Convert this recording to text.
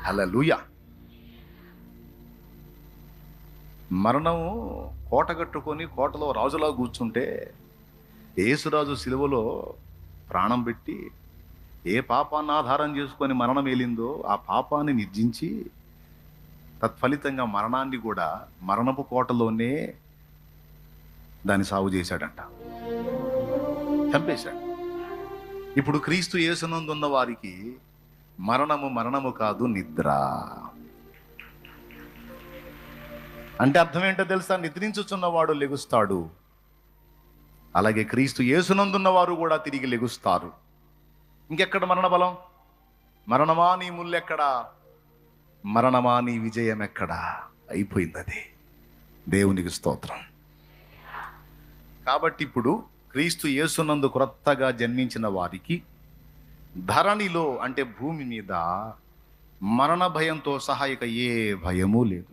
హల్లెలూయా. మరణము కోట కట్టుకొని కోటలో రాజులా కూర్చుంటే యేసురాజు సిలువలో ప్రాణం పెట్టి ఏ పాపాన్ని ఆధారం చేసుకొని మరణం ఏలిందో ఆ పాపాన్ని నిర్జించి తత్ఫలితంగా మరణాన్ని కూడా మరణపు కోటలోనే దాన్ని సాగు చేశాడంట, చంపేశాడు. ఇప్పుడు క్రీస్తు యేసునందున్న వారికి మరణము కాదు, నిద్ర. అంటే అర్థం ఏంటో తెలుసా? నిద్రించుచున్నవాడు లెగుస్తాడు, అలాగే క్రీస్తు యేసునందున్న వారు కూడా తిరిగి లెగుస్తారు. ఇంకెక్కడ మరణ బలం? మరణమా నీ ముల్లెక్కడా, మరణమా నీ విజయం ఎక్కడా? అయిపోయింది అది. దేవునికి స్తోత్రం. కాబట్టి ఇప్పుడు క్రీస్తు యేసునందు క్రొత్తగా జన్మించిన వారికి ధరణిలో అంటే భూమి మీద మరణ భయంతో సహా ఇక ఏ భయమూ లేదు.